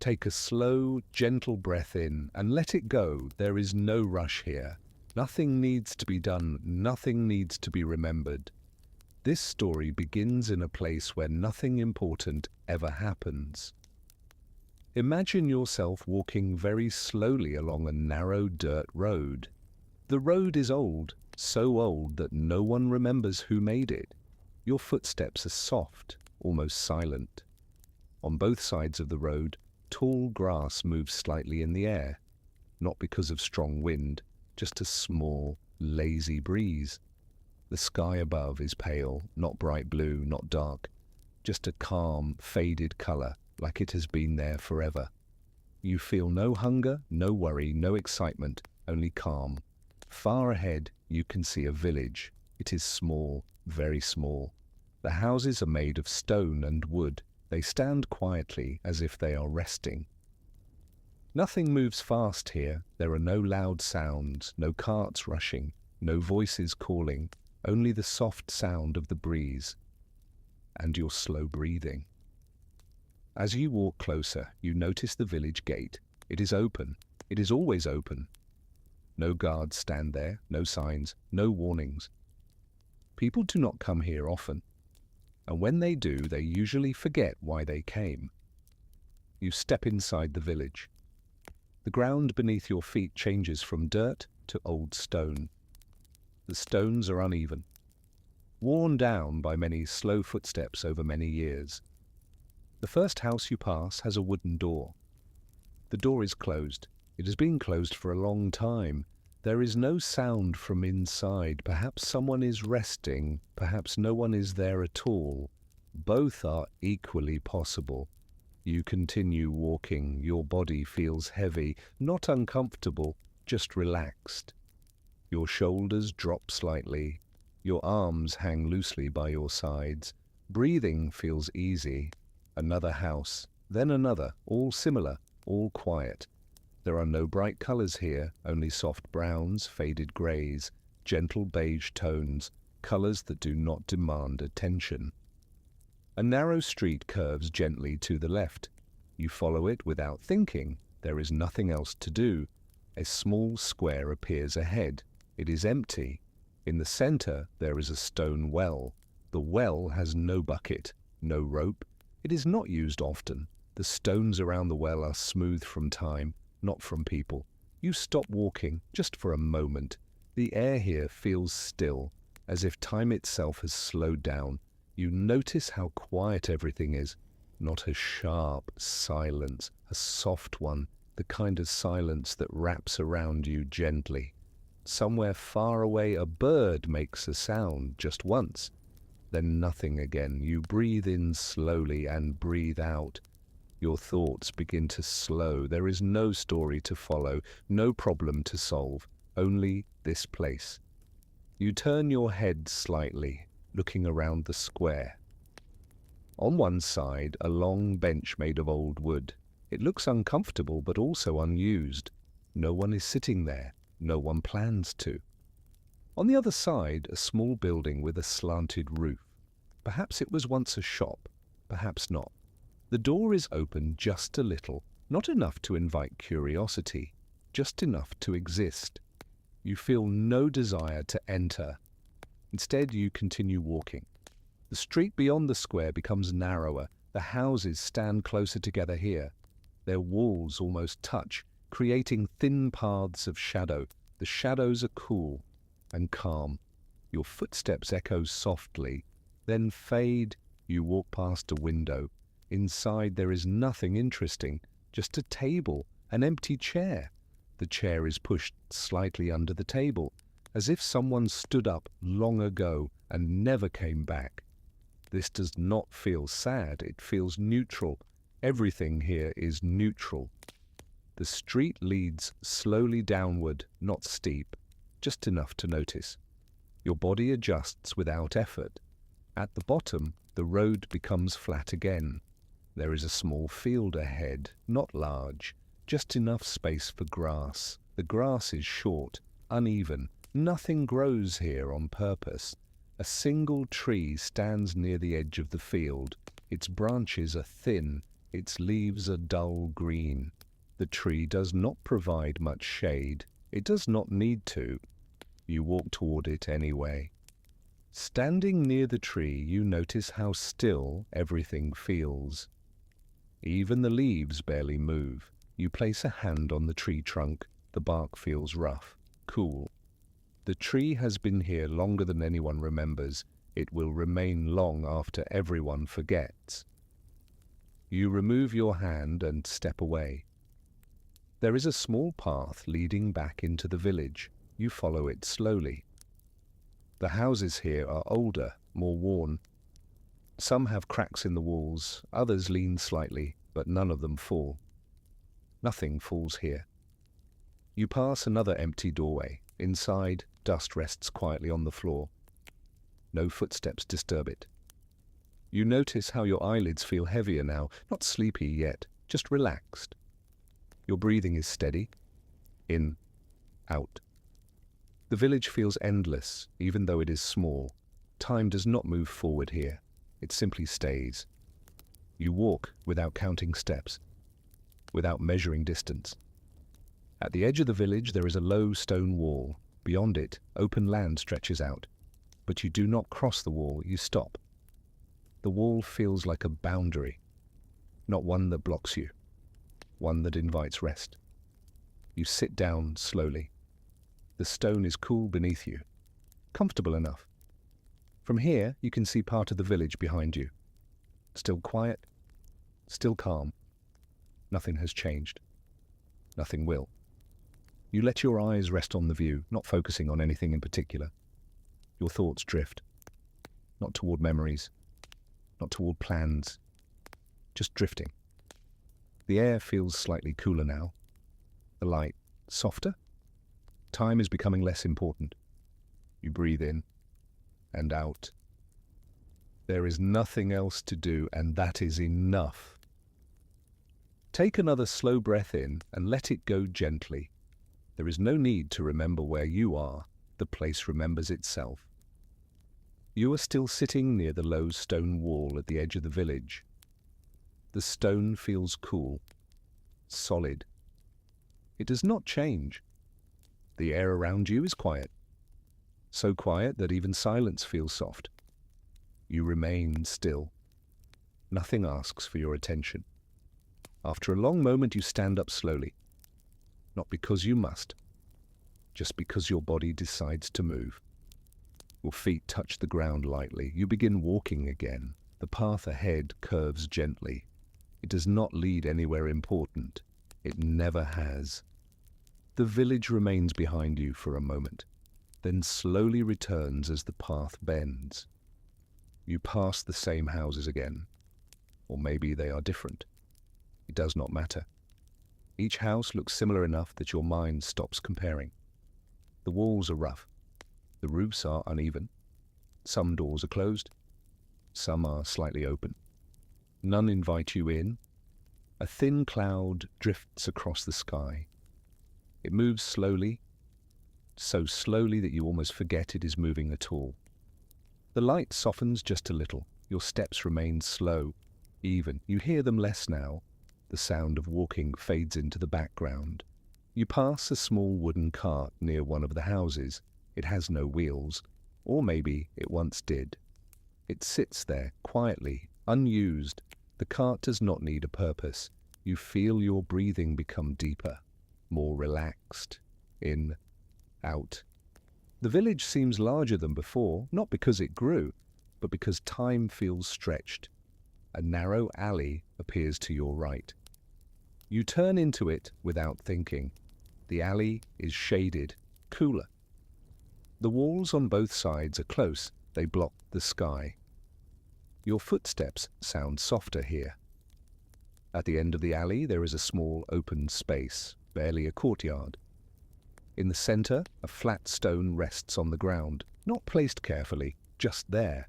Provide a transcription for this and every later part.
Take a slow, gentle breath in and let it go. There is no rush here. Nothing needs to be done, nothing needs to be remembered. This story begins in a place where nothing important ever happens. Imagine yourself walking very slowly along a narrow dirt road. The road is old, so old that no one remembers who made it. Your footsteps are soft, almost silent. On both sides of the road, tall grass moves slightly in the air, not because of strong wind, just a small, lazy breeze. The sky above is pale, not bright blue, not dark, just a calm, faded color, like it has been there forever. You feel no hunger, no worry, no excitement, only calm. Far ahead, you can see a village. It is small, very small. The houses are made of stone and wood. They stand quietly as if they are resting. Nothing moves fast here. There are no loud sounds, no carts rushing, no voices calling, only the soft sound of the breeze and your slow breathing. As you walk closer, you notice the village gate. It is open. It is always open. No guards stand there, no signs, no warnings. People do not come here often, and when they do, they usually forget why they came. You step inside the village. The ground beneath your feet changes from dirt to old stone. The stones are uneven, worn down by many slow footsteps over many years. The first house you pass has a wooden door. The door is closed. It has been closed for a long time. There is no sound from inside. Perhaps someone is resting. Perhaps no one is there at all. Both are equally possible. You continue walking. Your body feels heavy, not uncomfortable, just relaxed. Your shoulders drop slightly. Your arms hang loosely by your sides. Breathing feels easy. Another house, then another, all similar, all quiet. There are no bright colors here, only soft browns, faded grays, gentle beige tones, colors that do not demand attention. A narrow street curves gently to the left. You follow it without thinking. There is nothing else to do. A small square appears ahead. It is empty. In the center, there is a stone well. The well has no bucket, no rope. It is not used often. The stones around the well are smooth from time, not from people. You stop walking just for a moment. The air here feels still, as if time itself has slowed down. You notice how quiet everything is. Not a sharp silence, a soft one, the kind of silence that wraps around you gently. Somewhere far away, a bird makes a sound just once. Then nothing again. You breathe in slowly and breathe out. Your thoughts begin to slow. There is no story to follow, no problem to solve, only this place. You turn your head slightly, looking around the square. On one side, a long bench made of old wood. It looks uncomfortable but also unused. No one is sitting there. No one plans to. On the other side, a small building with a slanted roof. Perhaps it was once a shop, perhaps not. The door is open just a little, not enough to invite curiosity, just enough to exist. You feel no desire to enter. Instead, you continue walking. The street beyond the square becomes narrower. The houses stand closer together here. Their walls almost touch, creating thin paths of shadow. The shadows are cool and calm. Your footsteps echo softly, then fade. You walk past a window. Inside there is nothing interesting, just a table, an empty chair. The chair is pushed slightly under the table, as if someone stood up long ago and never came back. This does not feel sad, it feels neutral. Everything here is neutral. The street leads slowly downward, not steep, just enough to notice. Your body adjusts without effort. At the bottom, the road becomes flat again. There is a small field ahead, not large, just enough space for grass. The grass is short, uneven. Nothing grows here on purpose. A single tree stands near the edge of the field. Its branches are thin, Its leaves are dull green. The tree does not provide much shade. It does not need to. You walk toward it anyway. Standing near the tree, you notice how still everything feels. Even the leaves barely move. You place a hand on the tree trunk. The bark feels rough, cool. The tree has been here longer than anyone remembers. It will remain long after everyone forgets. You remove your hand and step away. There is a small path leading back into the village. You follow it slowly. The houses here are older, more worn. Some have cracks in the walls, others lean slightly, but none of them fall. Nothing falls here. You pass another empty doorway. Inside, dust rests quietly on the floor. No footsteps disturb it. You notice how your eyelids feel heavier now, not sleepy yet, just relaxed. Your breathing is steady. In, out. The village feels endless, even though it is small. Time does not move forward here. It simply stays. You walk without counting steps, without measuring distance. At the edge of the village there is a low stone wall. Beyond it, open land stretches out. But you do not cross the wall, you stop. The wall feels like a boundary, not one that blocks you, one that invites rest. You sit down slowly. The stone is cool beneath you, comfortable enough. From here, you can see part of the village behind you. Still quiet, still calm. Nothing has changed. Nothing will. You let your eyes rest on the view, not focusing on anything in particular. Your thoughts drift, not toward memories, not toward plans, just drifting. The air feels slightly cooler now. The light softer. Time is becoming less important. You breathe in and out. There is nothing else to do, and that is enough. Take another slow breath in and let it go gently. There is no need to remember where you are. The place remembers itself. You are still sitting near the low stone wall at the edge of the village. The stone feels cool, solid. It does not change. The air around you is quiet, so quiet that even silence feels soft. You remain still. Nothing asks for your attention. After a long moment, you stand up slowly, not because you must, just because your body decides to move. Your feet touch the ground lightly. You begin walking again. The path ahead curves gently. It does not lead anywhere important. It never has. The village remains behind you for a moment, then slowly returns as the path bends. You pass the same houses again, or maybe they are different. It does not matter. Each house looks similar enough that your mind stops comparing. The walls are rough. The roofs are uneven. Some doors are closed. Some are slightly open. None invite you in. A thin cloud drifts across the sky. It moves slowly, so slowly that you almost forget it is moving at all. The light softens just a little. Your steps remain slow, even. You hear them less now. The sound of walking fades into the background. You pass a small wooden cart near one of the houses. It has no wheels, or maybe it once did. It sits there, quietly, unused. The cart does not need a purpose. You feel your breathing become deeper, more relaxed. In, out. The village seems larger than before, not because it grew, but because time feels stretched. A narrow alley appears to your right. You turn into it without thinking. The alley is shaded, cooler. The walls on both sides are close. They block the sky. Your footsteps sound softer here. At the end of the alley there is a small open space, barely a courtyard. In the center, a flat stone rests on the ground, not placed carefully, just there.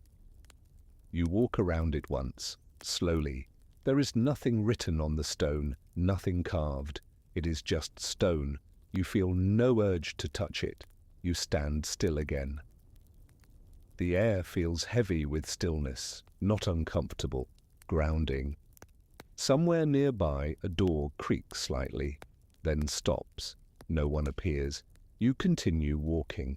You walk around it once, slowly. There is nothing written on the stone, nothing carved. It is just stone. You feel no urge to touch it. You stand still again. The air feels heavy with stillness, not uncomfortable, grounding. Somewhere nearby, a door creaks slightly, then stops. No one appears. You continue walking.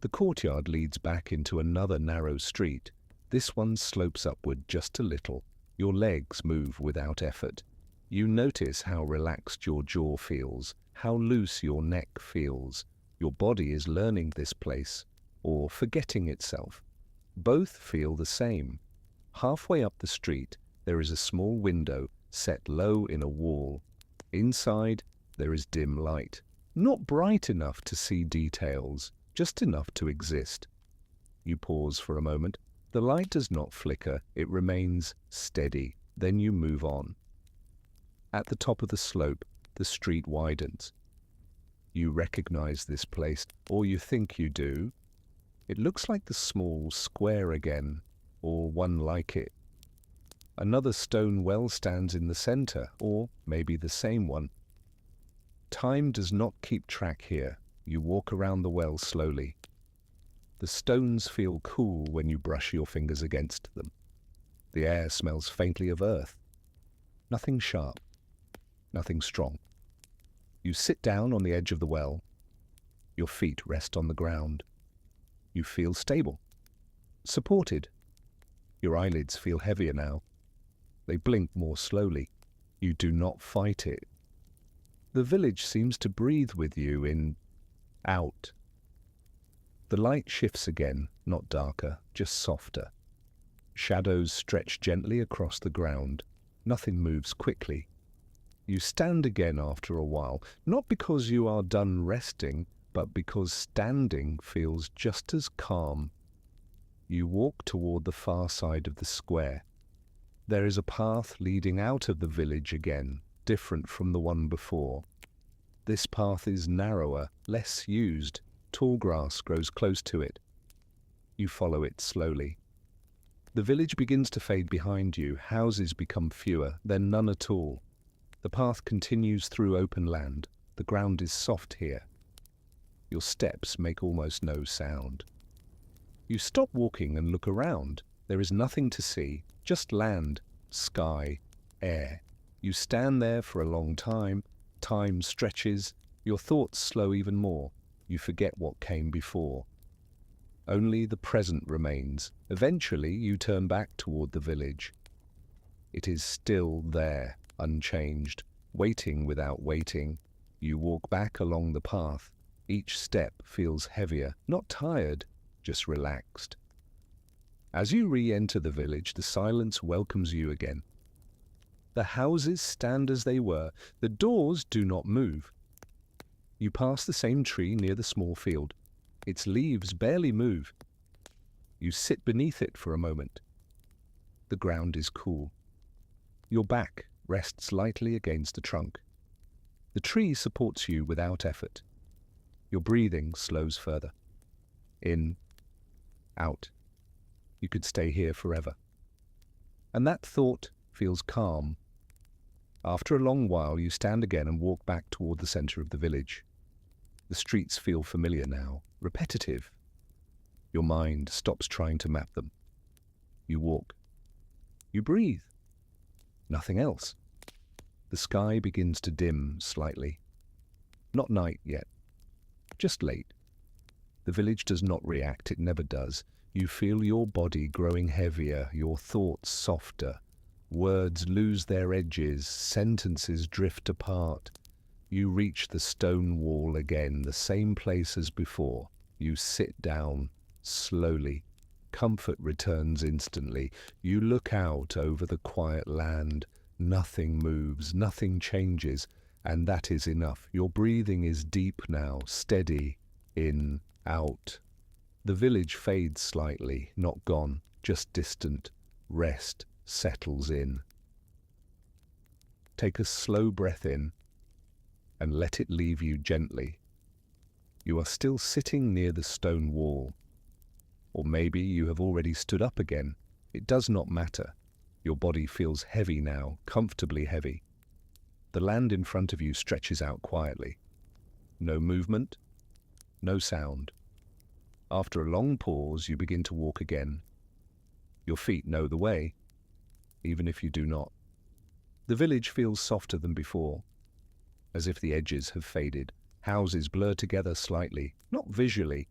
The courtyard leads back into another narrow street. This one slopes upward just a little. Your legs move without effort. You notice how relaxed your jaw feels, how loose your neck feels. Your body is learning this place, or forgetting itself. Both feel the same. Halfway up the street, there is a small window set low in a wall. Inside, there is dim light. Not bright enough to see details, just enough to exist. You pause for a moment. The light does not flicker, it remains steady. Then you move on. At the top of the slope, the street widens. You recognize this place, or you think you do. It looks like the small square again, or one like it. Another stone well stands in the center, or maybe the same one. Time does not keep track here. You walk around the well slowly. The stones feel cool when you brush your fingers against them. The air smells faintly of earth. Nothing sharp, nothing strong. You sit down on the edge of the well. Your feet rest on the ground. You feel stable, supported. Your eyelids feel heavier now. They blink more slowly. You do not fight it. The village seems to breathe with you in, out. The light shifts again, not darker, just softer. Shadows stretch gently across the ground. Nothing moves quickly. You stand again after a while, not because you are done resting, but because standing feels just as calm. You walk toward the far side of the square. There is a path leading out of the village again, different from the one before. This path is narrower, less used. Tall grass grows close to it. You follow it slowly. The village begins to fade behind you. Houses become fewer, then none at all. The path continues through open land. The ground is soft here. Your steps make almost no sound. You stop walking and look around. There is nothing to see, just land, sky, air. You stand there for a long time. Time stretches. Your thoughts slow even more. You forget what came before. Only the present remains. Eventually, you turn back toward the village. It is still there, unchanged, waiting without waiting. You walk back along the path. Each step feels heavier, not tired, just relaxed. As you re-enter the village, the silence welcomes you again. The houses stand as they were. The doors do not move. You pass the same tree near the small field. Its leaves barely move. You sit beneath it for a moment. The ground is cool. Your back rests lightly against the trunk. The tree supports you without effort. Your breathing slows further. In, out. You could stay here forever. And that thought feels calm. After a long while, you stand again and walk back toward the center of the village. The streets feel familiar now, repetitive. Your mind stops trying to map them. You walk. You breathe. Nothing else. The sky begins to dim slightly. Not night yet, just late. The village does not react, it never does. You feel your body growing heavier, your thoughts softer. Words lose their edges, sentences drift apart. You reach the stone wall again, the same place as before. You sit down, slowly. Comfort returns instantly. You look out over the quiet land. Nothing moves, nothing changes, and that is enough. Your breathing is deep now, steady, in, out. The village fades slightly, not gone, just distant. Rest settles in. Take a slow breath in and let it leave you gently. You are still sitting near the stone wall. Or maybe you have already stood up again. It does not matter. Your body feels heavy now, comfortably heavy. The land in front of you stretches out quietly. No movement, no sound. After a long pause, you begin to walk again. Your feet know the way, even if you do not. The village feels softer than before, as if the edges have faded. Houses blur together slightly, not visually,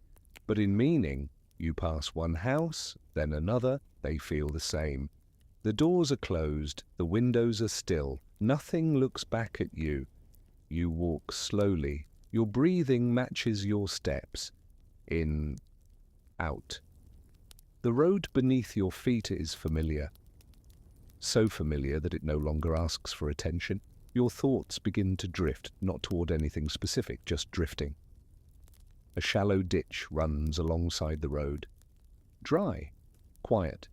but in meaning. You pass one house, then another, they feel the same. The doors are closed, the windows are still, nothing looks back at you. You walk slowly, your breathing matches your steps. In, out. The road beneath your feet is familiar, so familiar that it no longer asks for attention. Your thoughts begin to drift, not toward anything specific, just drifting. A shallow ditch runs alongside the road. Dry, quiet.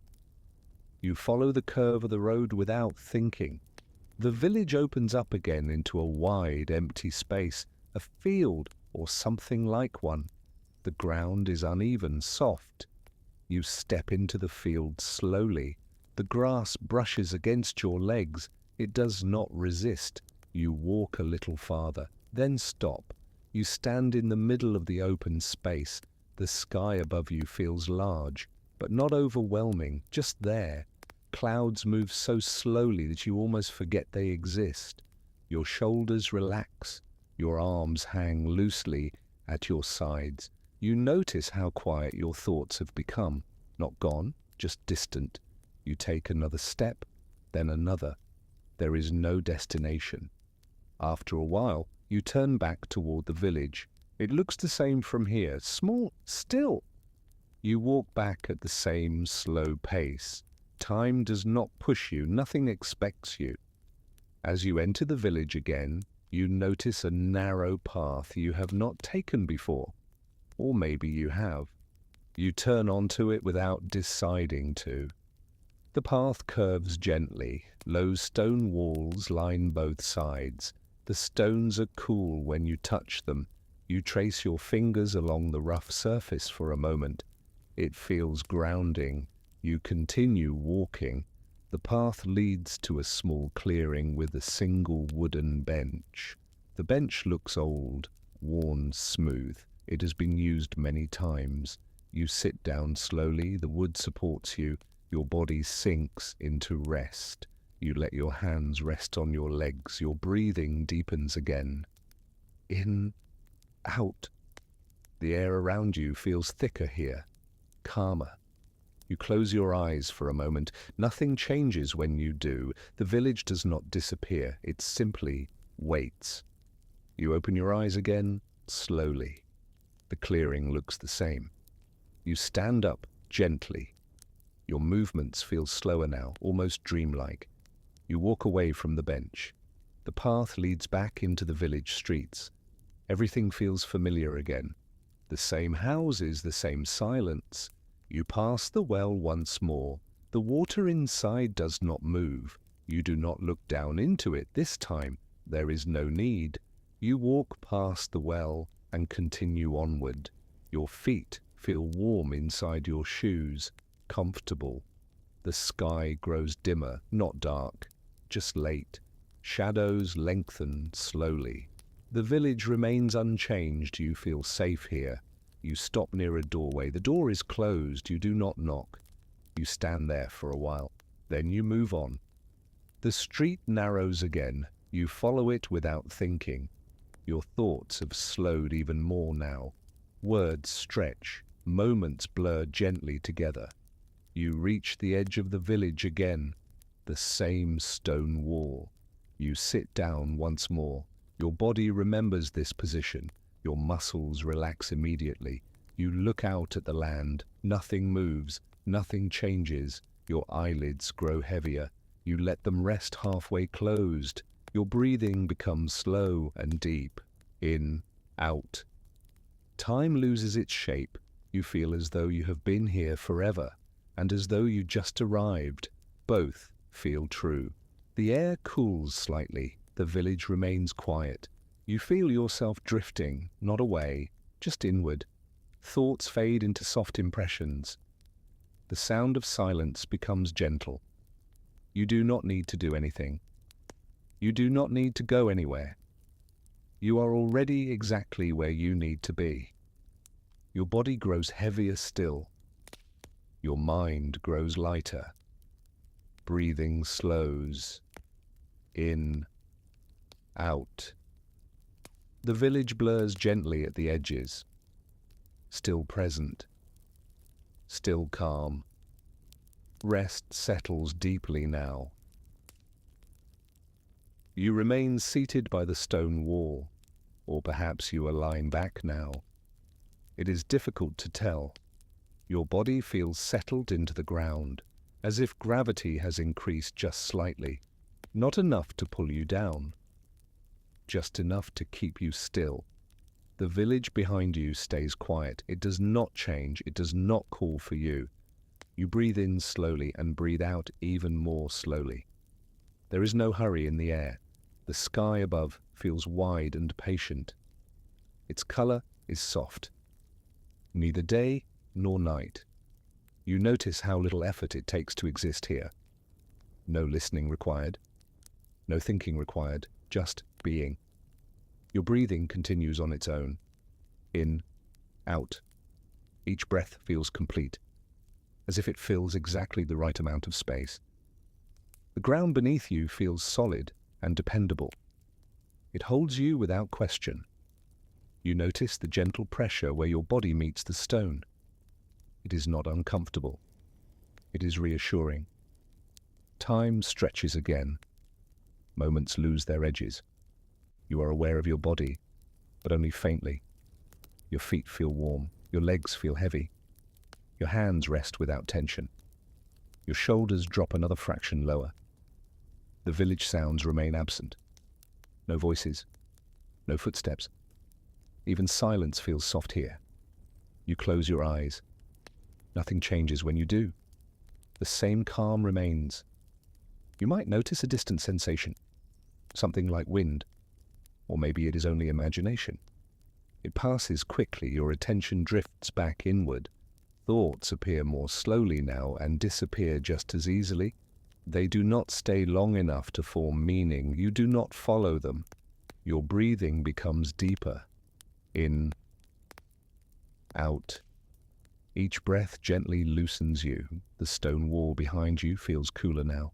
You follow the curve of the road without thinking. The village opens up again into a wide, empty space, a field or something like one. The ground is uneven, soft. You step into the field slowly. The grass brushes against your legs. It does not resist. You walk a little farther, then stop. You stand in the middle of the open space. The sky above you feels large, but not overwhelming, just there. Clouds move so slowly that you almost forget they exist. Your shoulders relax. Your arms hang loosely at your sides. You notice how quiet your thoughts have become. Not gone, just distant. You take another step, then another. There is no destination. After a while, you turn back toward the village. It looks the same from here, small, still. You walk back at the same slow pace. Time does not push you, nothing expects you. As you enter the village again, you notice a narrow path you have not taken before. Or maybe you have. You turn onto it without deciding to. The path curves gently. Low stone walls line both sides. The stones are cool when you touch them. You trace your fingers along the rough surface for a moment. It feels grounding. You continue walking. The path leads to a small clearing with a single wooden bench. The bench looks old, worn smooth. It has been used many times. You sit down slowly, the wood supports you, your body sinks into rest. You let your hands rest on your legs, your breathing deepens again. In, out. The air around you feels thicker here, calmer. You close your eyes for a moment. Nothing changes when you do. The village does not disappear. It simply waits. You open your eyes again, slowly. The clearing looks the same. You stand up gently. Your movements feel slower now, almost dreamlike. You walk away from the bench. The path leads back into the village streets. Everything feels familiar again. The same houses, the same silence. You pass the well once more. The water inside does not move. You do not look down into it this time. There is no need. You walk past the well and continue onward. Your feet feel warm inside your shoes, comfortable. The sky grows dimmer, not dark, just late. Shadows lengthen slowly. The village remains unchanged. You feel safe here. You stop near a doorway. The door is closed. You do not knock. You stand there for a while. Then you move on. The street narrows again. You follow it without thinking. Your thoughts have slowed even more now. Words stretch. Moments blur gently together. You reach the edge of the village again. The same stone wall. You sit down once more. Your body remembers this position. Your muscles relax immediately. You look out at the land. Nothing moves. Nothing changes. Your eyelids grow heavier. You let them rest halfway closed. Your breathing becomes slow and deep. In, out. Time loses its shape. You feel as though you have been here forever, and as though you just arrived. Both feel true. The air cools slightly. The village remains quiet. You feel yourself drifting, not away, just inward. Thoughts fade into soft impressions. The sound of silence becomes gentle. You do not need to do anything. You do not need to go anywhere. You are already exactly where you need to be. Your body grows heavier still. Your mind grows lighter. Breathing slows. in, out. The village blurs gently at the edges, still present, still calm. Rest settles deeply now. You remain seated by the stone wall, or perhaps you are lying back now. It is difficult to tell. Your body feels settled into the ground, as if gravity has increased just slightly, not enough to pull you down, just enough to keep you still. The village behind you stays quiet. It does not change. It does not call for you. You breathe in slowly and breathe out even more slowly. There is no hurry in the air. The sky above feels wide and patient. Its color is soft. Neither day nor night. You notice how little effort it takes to exist here. No listening required. No thinking required. Just being. Your breathing continues on its own. In, out. Each breath feels complete, as if it fills exactly the right amount of space. The ground beneath you feels solid and dependable. It holds you without question. You notice the gentle pressure where your body meets the stone. It is not uncomfortable. It is reassuring. Time stretches again. Moments lose their edges. You are aware of your body, but only faintly. Your feet feel warm. Your legs feel heavy. Your hands rest without tension. Your shoulders drop another fraction lower. The village sounds remain absent. No voices. No footsteps. Even silence feels soft here. You close your eyes. Nothing changes when you do. The same calm remains. You might notice a distant sensation, something like wind, or maybe it is only imagination. It passes quickly, your attention drifts back inward. Thoughts appear more slowly now and disappear just as easily. They do not stay long enough to form meaning. You do not follow them. Your breathing becomes deeper. In, out. Each breath gently loosens you. The stone wall behind you feels cooler now.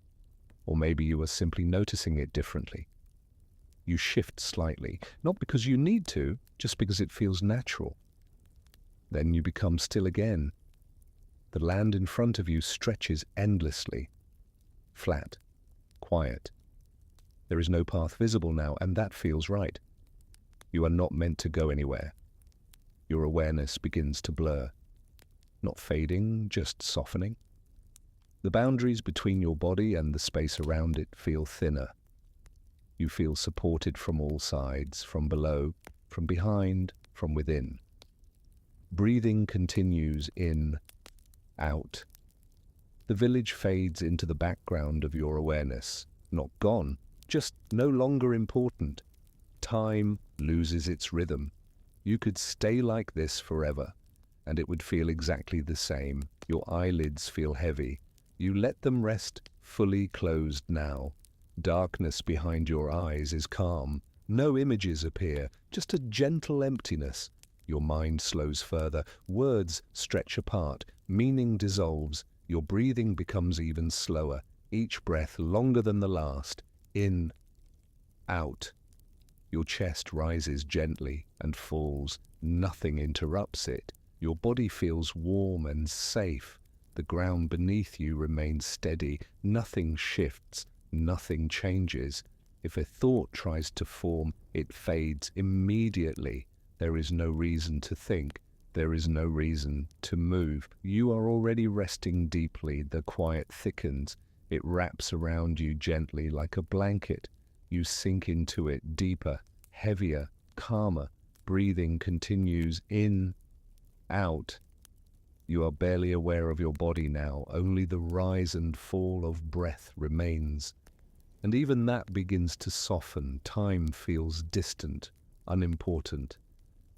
Or maybe you are simply noticing it differently. You shift slightly, not because you need to, just because it feels natural. Then you become still again. The land in front of you stretches endlessly. Flat, quiet. There is no path visible now, and that feels right. You are not meant to go anywhere. Your awareness begins to blur. Not fading, just softening. The boundaries between your body and the space around it feel thinner. You feel supported from all sides, from below, from behind, from within. Breathing continues in, out. The village fades into the background of your awareness. Not gone, just no longer important. Time loses its rhythm. You could stay like this forever, and it would feel exactly the same. Your eyelids feel heavy. You let them rest fully closed now. Darkness behind your eyes is calm. No images appear, just a gentle emptiness. Your mind slows further. Words stretch apart. Meaning dissolves. Your breathing becomes even slower. Each breath longer than the last. In, out. Your chest rises gently and falls. Nothing interrupts it. Your body feels warm and safe. The ground beneath you remains steady. Nothing shifts. Nothing changes. If a thought tries to form, it fades immediately. There is no reason to think. There is no reason to move. You are already resting deeply. The quiet thickens. It wraps around you gently like a blanket. You sink into it deeper, heavier, calmer. Breathing continues in, out. You are barely aware of your body now. Only the rise and fall of breath remains. And even that begins to soften. Time feels distant, unimportant.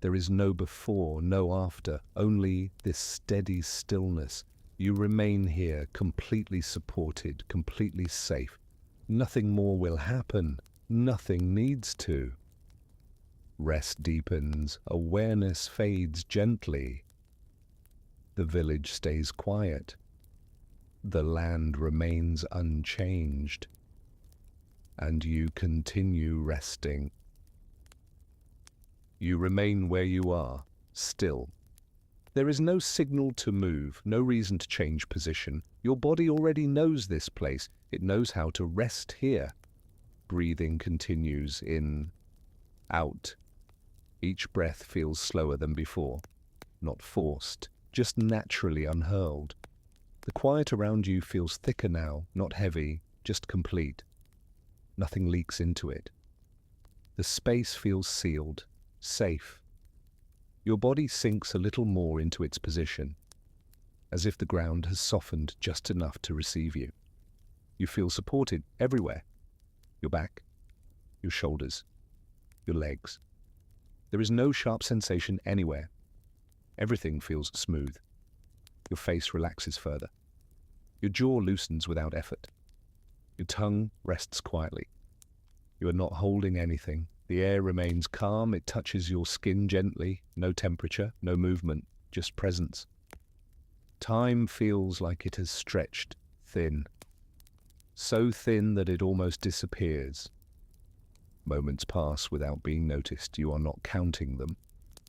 There is no before, no after, only this steady stillness. You remain here, completely supported, completely safe. Nothing more will happen. Nothing needs to. Rest deepens. Awareness fades gently. The village stays quiet. The land remains unchanged. and you continue resting. You remain where you are, still. There is no signal to move, no reason to change position. Your body already knows this place. It knows how to rest here. Breathing continues in, out. Each breath feels slower than before, not forced, just naturally unhurled. The quiet around you feels thicker now, not heavy, just complete. Nothing leaks into it. The space feels sealed, safe. Your body sinks a little more into its position, as if the ground has softened just enough to receive you. You feel supported everywhere. Your back, your shoulders, your legs. There is no sharp sensation anywhere. Everything feels smooth. Your face relaxes further. Your jaw loosens without effort. Your tongue rests quietly. You are not holding anything. The air remains calm. It touches your skin gently. No temperature, no movement, just presence. Time feels like it has stretched thin. So thin that it almost disappears. Moments pass without being noticed. You are not counting them.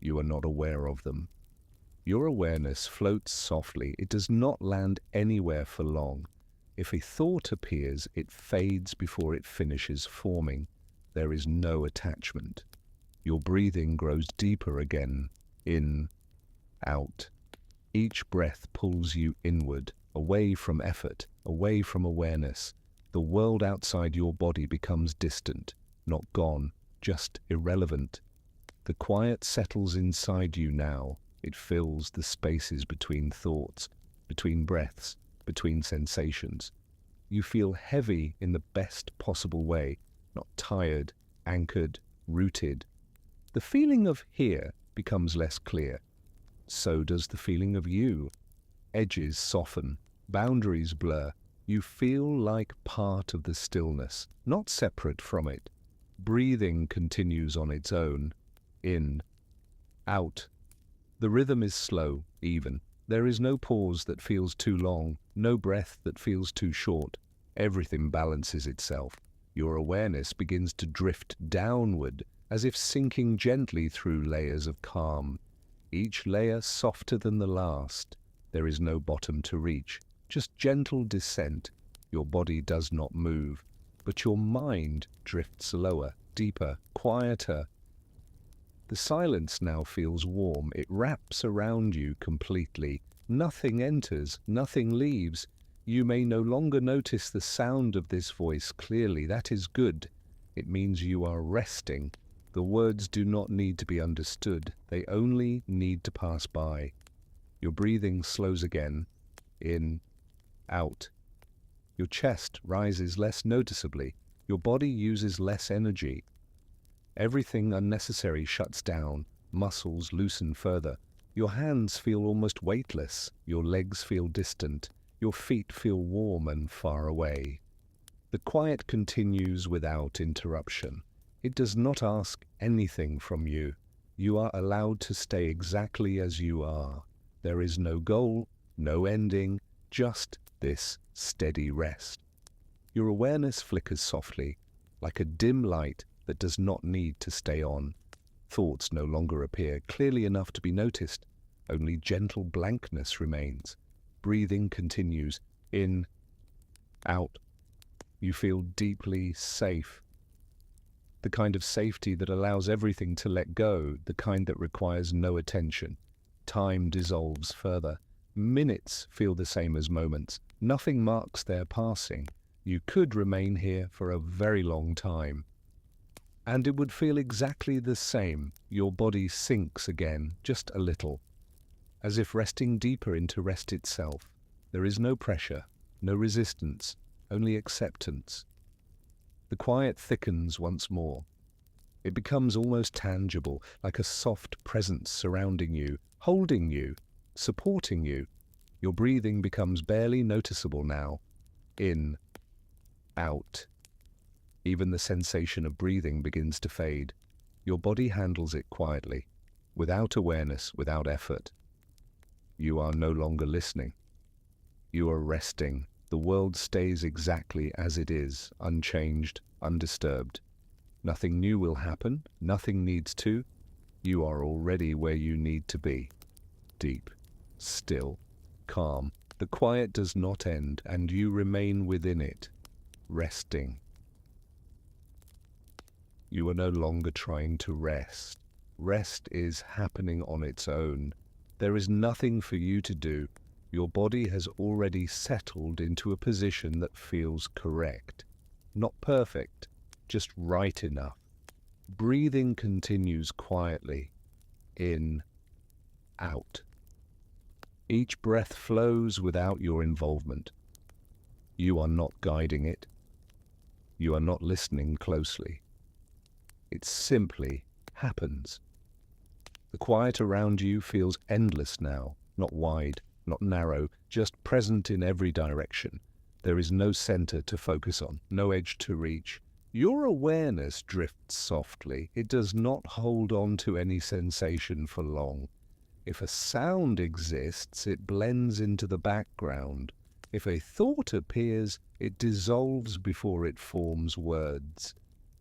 You are not aware of them. Your awareness floats softly. It does not land anywhere for long. If a thought appears, it fades before it finishes forming. There is no attachment. Your breathing grows deeper again. In, out. Each breath pulls you inward, away from effort, away from awareness. The world outside your body becomes distant, not gone, just irrelevant. The quiet settles inside you now. It fills the spaces between thoughts, between breaths, between sensations. You feel heavy in the best possible way, not tired, anchored, rooted. The feeling of here becomes less clear. So does the feeling of you. Edges soften, boundaries blur. You feel like part of the stillness, not separate from it. Breathing continues on its own. In, out. The rhythm is slow, even. There is no pause that feels too long, no breath that feels too short. Everything balances itself. Your awareness begins to drift downward, as if sinking gently through layers of calm. Each layer softer than the last. There is no bottom to reach, just gentle descent. Your body does not move, but your mind drifts lower, deeper, quieter. The silence now feels warm. It wraps around you completely. Nothing enters, nothing leaves. You may no longer notice the sound of this voice clearly. That is good. It means you are resting. The words do not need to be understood. They only need to pass by. Your breathing slows again. In, out. Your chest rises less noticeably. Your body uses less energy. Everything unnecessary shuts down. Muscles loosen further. Your hands feel almost weightless. Your legs feel distant. Your feet feel warm and far away. The quiet continues without interruption. It does not ask anything from you. You are allowed to stay exactly as you are. There is no goal, no ending, just this steady rest. Your awareness flickers softly, like a dim light that does not need to stay on. Thoughts no longer appear clearly enough to be noticed. Only gentle blankness remains. Breathing continues. In, out. You feel deeply safe. The kind of safety that allows everything to let go, the kind that requires no attention. Time dissolves further. Minutes feel the same as moments. Nothing marks their passing. You could remain here for a very long time. And it would feel exactly the same. Your body sinks again, just a little, as if resting deeper into rest itself. There is no pressure, no resistance, only acceptance. The quiet thickens once more. It becomes almost tangible, like a soft presence surrounding you, holding you, supporting you. Your breathing becomes barely noticeable now. In, out. Even the sensation of breathing begins to fade. Your body handles it quietly, without awareness, without effort. You are no longer listening. You are resting, The world stays exactly as it is, unchanged, undisturbed. Nothing new will happen, nothing needs to. You are already where you need to be. Deep, still, calm. The quiet does not end, and you remain within it, resting. You are no longer trying to rest. Rest is happening on its own. There is nothing for you to do. Your body has already settled into a position that feels correct. Not perfect, just right enough. Breathing continues quietly. In, out. Each breath flows without your involvement. You are not guiding it. You are not listening closely. It simply happens. The quiet around you feels endless now, not wide, not narrow, just present in every direction. There is no center to focus on, no edge to reach. Your awareness drifts softly. It does not hold on to any sensation for long. If a sound exists, it blends into the background. If a thought appears, it dissolves before it forms words.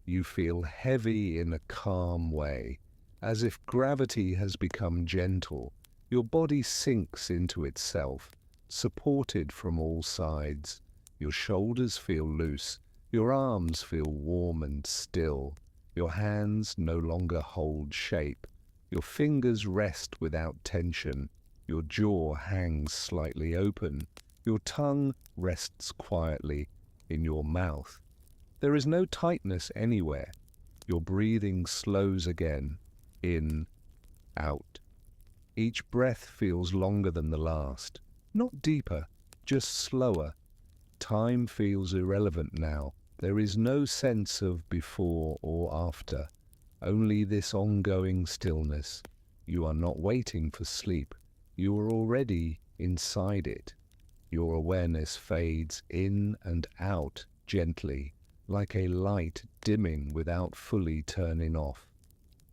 You feel heavy in a calm way, as if gravity has become gentle. Your body sinks into itself, supported from all sides. Your shoulders feel loose. Your arms feel warm and still. Your hands no longer hold shape. Your fingers rest without tension. Your jaw hangs slightly open. Your tongue rests quietly in your mouth. There is no tightness anywhere. Your breathing slows again. In, out. Each breath feels longer than the last. Not deeper, just slower. Time feels irrelevant now. There is no sense of before or after. Only this ongoing stillness. You are not waiting for sleep. You are already inside it. Your awareness fades in and out gently, like a light dimming without fully turning off.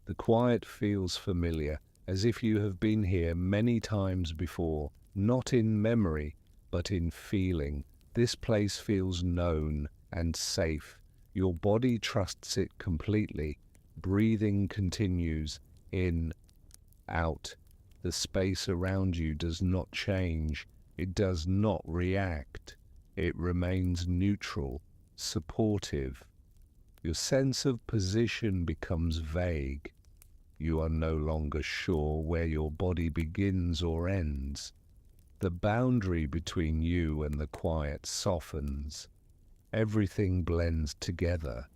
The quiet feels familiar, as if you have been here many times before, not in memory, but in feeling. This place feels known and safe. Your body trusts it completely. Breathing continues. In, out. The space around you does not change. It does not react. It remains neutral, supportive. Your sense of position becomes vague. You are no longer sure where your body begins or ends. The boundary between you and the quiet softens. Everything blends together.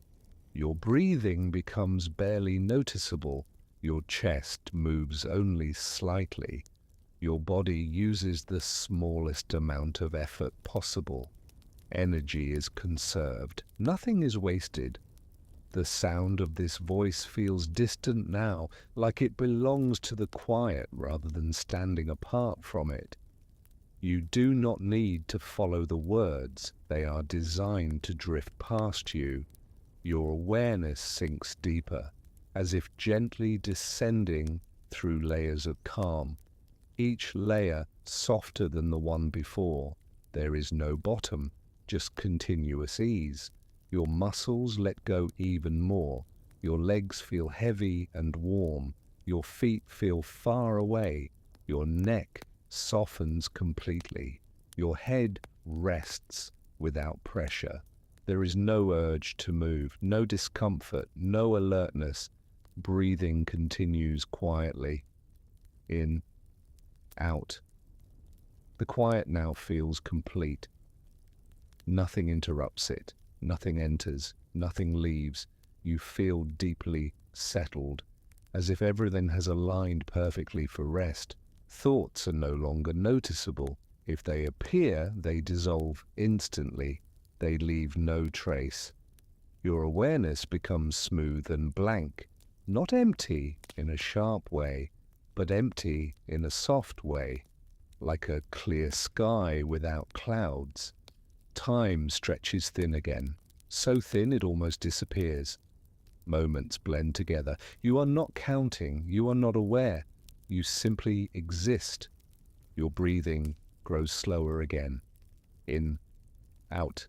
Your breathing becomes barely noticeable. Your chest moves only slightly. Your body uses the smallest amount of effort possible. Energy is conserved. Nothing is wasted. The sound of this voice feels distant now, like it belongs to the quiet rather than standing apart from it. You do not need to follow the words. They are designed to drift past you. Your awareness sinks deeper, as if gently descending through layers of calm. Each layer softer than the one before. There is no bottom, just continuous ease. Your muscles let go even more. Your legs feel heavy and warm. Your feet feel far away. Your neck softens completely. Your head rests without pressure. There is no urge to move, no discomfort, no alertness. Breathing continues quietly. In, out. The quiet now feels complete. Nothing interrupts it. Nothing enters. Nothing leaves. You feel deeply settled, as if everything has aligned perfectly for rest. Thoughts are no longer noticeable. If they appear, they dissolve instantly. They leave no trace. Your awareness becomes smooth and blank, not empty in a sharp way, but empty in a soft way, like a clear sky without clouds. Time stretches thin again, so thin it almost disappears. Moments blend together. You are not counting, you are not aware. You simply exist. Your breathing grows slower again. In, out.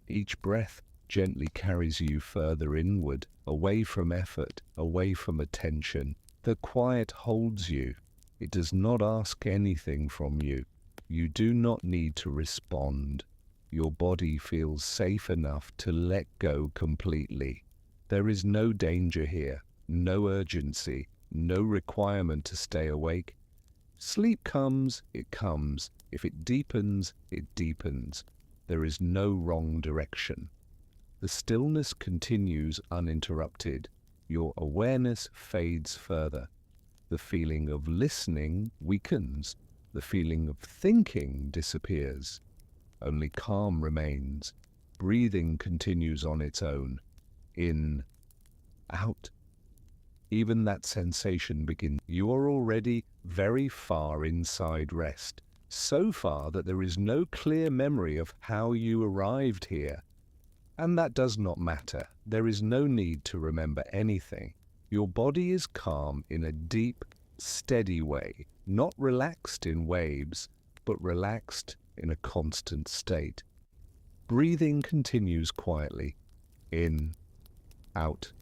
Each breath gently carries you further inward, away from effort, away from attention. The quiet holds you. It does not ask anything from you. You do not need to respond. Your body feels safe enough to let go completely. There is no danger here, no urgency, no requirement to stay awake. Sleep comes, it comes. If it deepens, it deepens. There is no wrong direction. The stillness continues uninterrupted. Your awareness fades further. The feeling of listening weakens. The feeling of thinking disappears. Only calm remains. Breathing continues on its own. In, out. Even that sensation begins. You are already very far inside rest. So far that there is no clear memory of how you arrived here. And that does not matter. There is no need to remember anything. Your body is calm in a deep, steady way, not relaxed in waves, but relaxed in a constant state. Breathing continues quietly. In, out.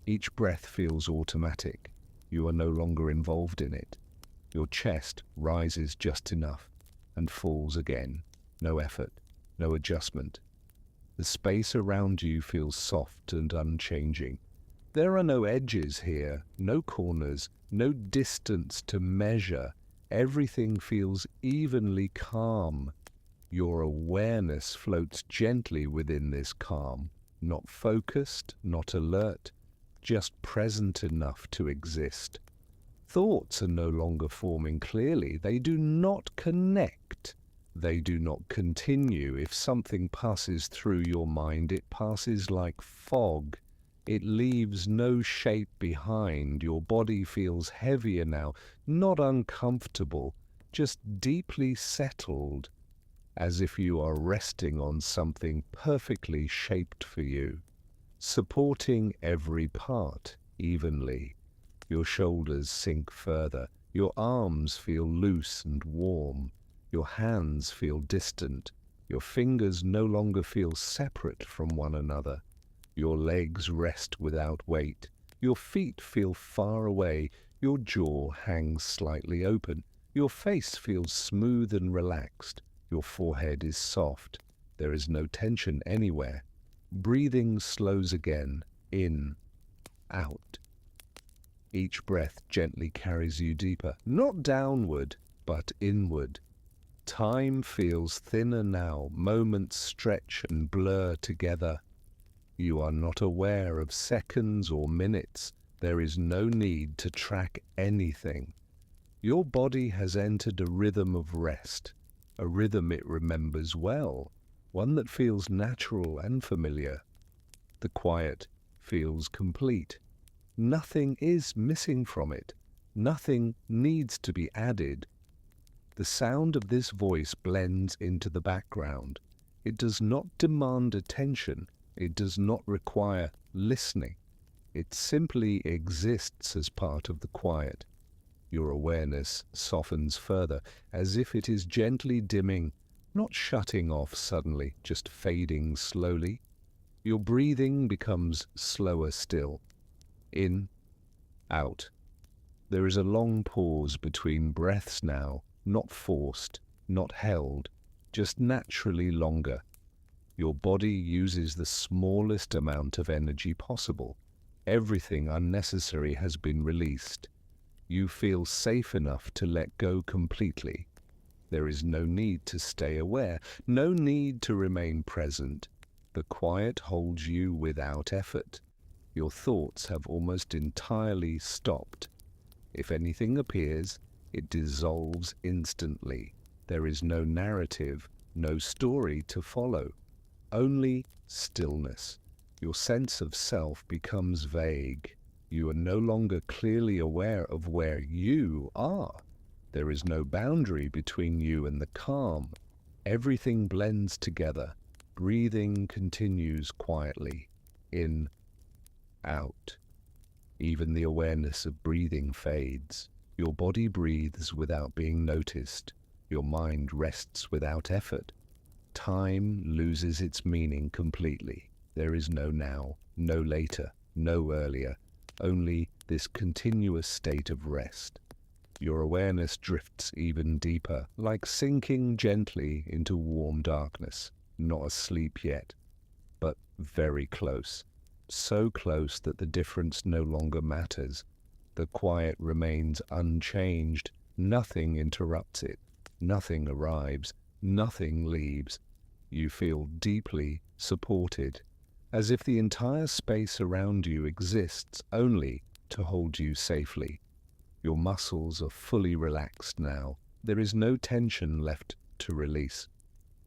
Each breath feels automatic. You are no longer involved in it. Your chest rises just enough and falls again. No effort, no adjustment. The space around you feels soft and unchanging. There are no edges here, no corners, no distance to measure. Everything feels evenly calm. Your awareness floats gently within this calm, not focused, not alert, just present enough to exist. Thoughts are no longer forming clearly. They do not connect. They do not continue. If something passes through your mind, it passes like fog. It leaves no shape behind. Your body feels heavier now, not uncomfortable, just deeply settled, as if you are resting on something perfectly shaped for you, supporting every part evenly. Your shoulders sink further. Your arms feel loose and warm. Your hands feel distant. Your fingers no longer feel separate from one another. Your legs rest without weight. Your feet feel far away. Your jaw hangs slightly open. Your face feels smooth and relaxed. Your forehead is soft. There is no tension anywhere. Breathing slows again. In, out. Each breath gently carries you deeper, not downward, but inward. Time feels thinner now. Moments stretch and blur together. You are not aware of seconds or minutes. There is no need to track anything. Your body has entered a rhythm of rest, a rhythm it remembers well, one that feels natural and familiar. The quiet feels complete. Nothing is missing from it. Nothing needs to be added. The sound of this voice blends into the background. It does not demand attention. It does not require listening. It simply exists as part of the quiet. Your awareness softens further, as if it is gently dimming, not shutting off suddenly, just fading slowly. Your breathing becomes slower still. In, out. There is a long pause between breaths now, not forced, not held, just naturally longer. Your body uses the smallest amount of energy possible. Everything unnecessary has been released. You feel safe enough to let go completely. There is no need to stay aware, no need to remain present. The quiet holds you without effort. Your thoughts have almost entirely stopped. If anything appears, it dissolves instantly. There is no narrative, no story to follow. Only stillness. Your sense of self becomes vague. You are no longer clearly aware of where you are. There is no boundary between you and the calm. Everything blends together. Breathing continues quietly. In, out. Even the awareness of breathing fades. Your body breathes without being noticed. Your mind rests without effort. Time loses its meaning completely. There is no now, no later, no earlier, only this continuous state of rest. Your awareness drifts even deeper, like sinking gently into warm darkness. Not asleep yet, but very close. So close that the difference no longer matters. The quiet remains unchanged. Nothing interrupts it. Nothing arrives. Nothing leaves. You feel deeply supported, as if the entire space around you exists only to hold you safely. Your muscles are fully relaxed now. There is no tension left to release.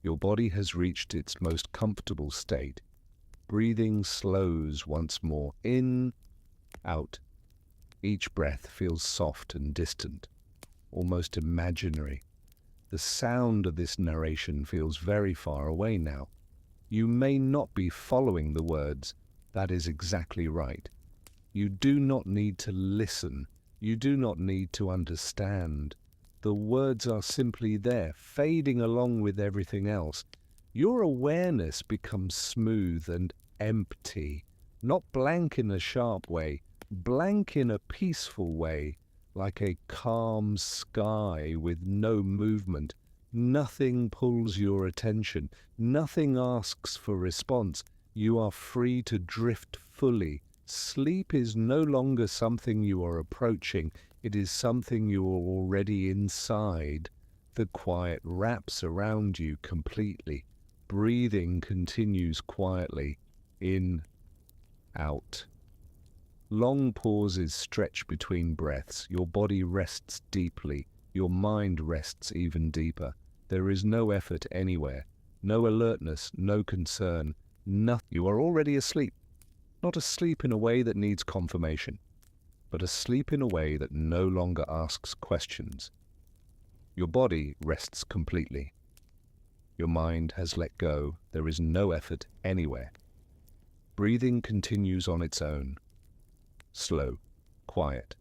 Your body has reached its most comfortable state. Breathing slows once more. In, out. Each breath feels soft and distant, almost imaginary. The sound of this narration feels very far away now. You may not be following the words. That is exactly right. You do not need to listen. You do not need to understand. The words are simply there, fading along with everything else. Your awareness becomes smooth and empty, not blank in a sharp way, blank in a peaceful way, like a calm sky with no movement. Nothing pulls your attention. Nothing asks for response. You are free to drift fully. Sleep is no longer something you are approaching. It is something you are already inside. The quiet wraps around you completely. Breathing continues quietly. In, out. Long pauses stretch between breaths. Your body rests deeply. Your mind rests even deeper. There is no effort anywhere, no alertness, no concern, nothing. You are already asleep. Not asleep in a way that needs confirmation, but asleep in a way that no longer asks questions. Your body rests completely. Your mind has let go. There is no effort anywhere. Breathing continues on its own. Slow, quiet,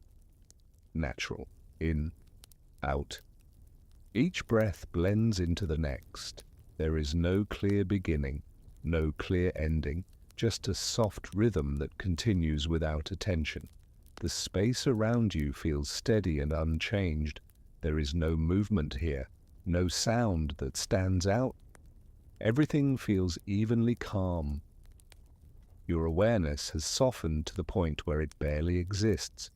natural. In, out. Each breath blends into the next. There is no clear beginning, no clear ending, just a soft rhythm that continues without attention. The space around you feels steady and unchanged. There is no movement here, no sound that stands out. Everything feels evenly calm. Your awareness has softened to the point where it barely exists.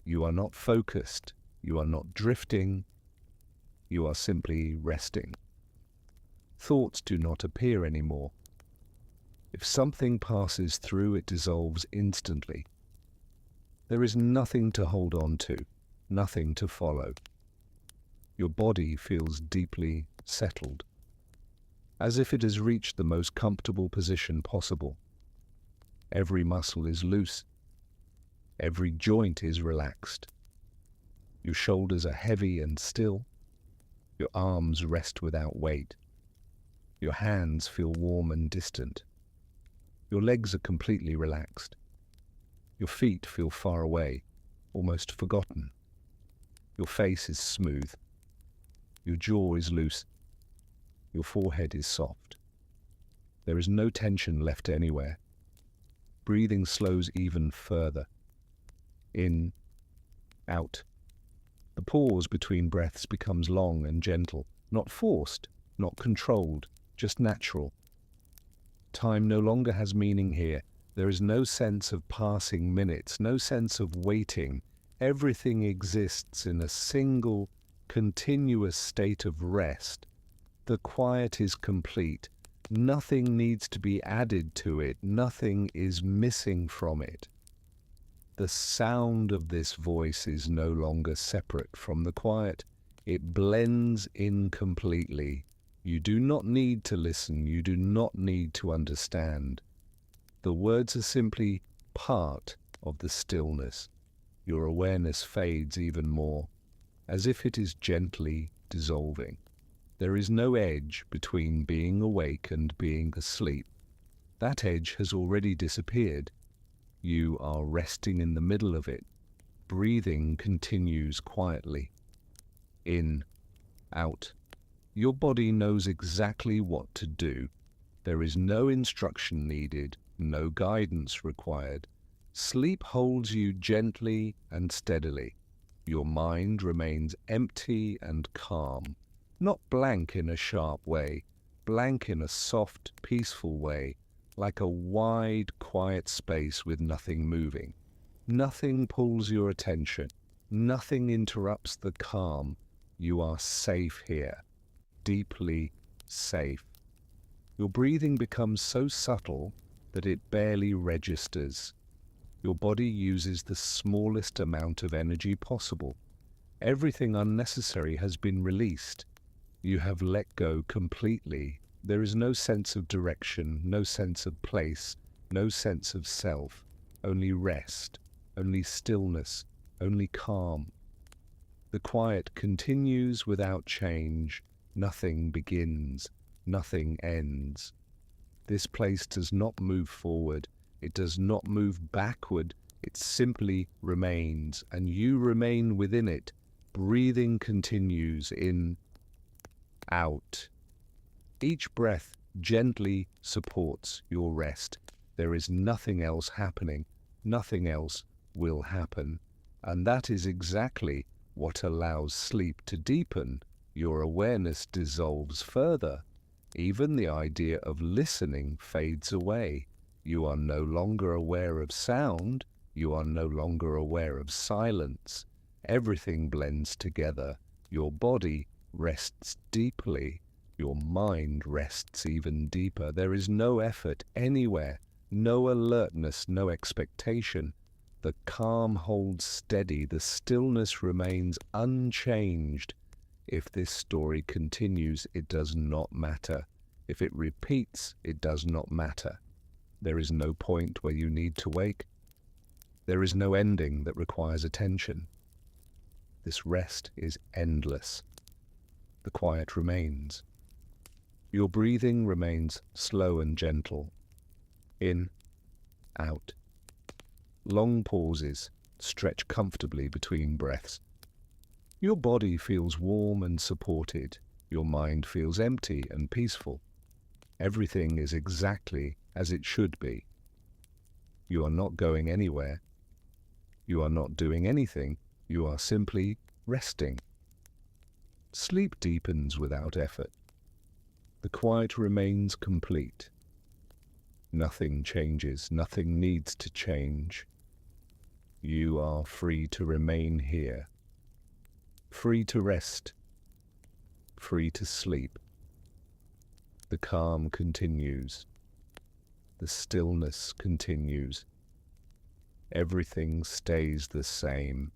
You are not focused. You are not drifting. You are simply resting. Thoughts do not appear anymore. If something passes through, it dissolves instantly. There is nothing to hold on to, nothing to follow. Your body feels deeply settled, as if it has reached the most comfortable position possible. Every muscle is loose. Every joint is relaxed. Your shoulders are heavy and still. Your arms rest without weight. Your hands feel warm and distant. Your legs are completely relaxed. Your feet feel far away, almost forgotten. Your face is smooth. Your jaw is loose. Your forehead is soft. There is no tension left anywhere. Breathing slows even further. In, out. The pause between breaths becomes long and gentle, not forced, not controlled, just natural. Time no longer has meaning here. There is no sense of passing minutes, no sense of waiting. Everything exists in a single, continuous state of rest. The quiet is complete. Nothing needs to be added to it. Nothing is missing from it. The sound of this voice is no longer separate from the quiet. It blends in completely. You do not need to listen. You do not need to understand. The words are simply part of the stillness. Your awareness fades even more, as if it is gently dissolving. There is no edge between being awake and being asleep. That edge has already disappeared. You are resting in the middle of it. Breathing continues quietly. In, out. Your body knows exactly what to do. There is no instruction needed, no guidance required. Sleep holds you gently and steadily. Your mind remains empty and calm, not blank in a sharp way, blank in a soft, peaceful way, like a wide, quiet space with nothing moving. Nothing pulls your attention. Nothing interrupts the calm. You are safe here, deeply safe. Your breathing becomes so subtle that it barely registers. Your body uses the smallest amount of energy possible. Everything unnecessary has been released. You have let go completely. There is no sense of direction, no sense of place, no sense of self, only rest, only stillness, only calm. The quiet continues without change. Nothing begins, nothing ends. This place does not move forward, it does not move backward, it simply remains, and you remain within it. Breathing continues in, out. Each breath gently supports your rest. There is nothing else happening, nothing else will happen, and that is exactly what allows sleep to deepen. Your awareness dissolves further. Even the idea of listening fades away. You are no longer aware of sound. You are no longer aware of silence. Everything blends together. Your body rests deeply. Your mind rests even deeper. There is no effort anywhere, no alertness, no expectation. The calm holds steady. The stillness remains unchanged. If this story continues, it does not matter. If it repeats, it does not matter. There is no point where you need to wake. There is no ending that requires attention. This rest is endless. The quiet remains. Your breathing remains slow and gentle. In, out. Long pauses stretch comfortably between breaths. Your body feels warm and supported. Your mind feels empty and peaceful. Everything is exactly as it should be. You are not going anywhere. You are not doing anything. You are simply resting. Sleep deepens without effort. The quiet remains complete. Nothing changes. Nothing needs to change. You are free to remain here. Free to rest. Free to sleep. The calm continues. The stillness continues. Everything stays the same.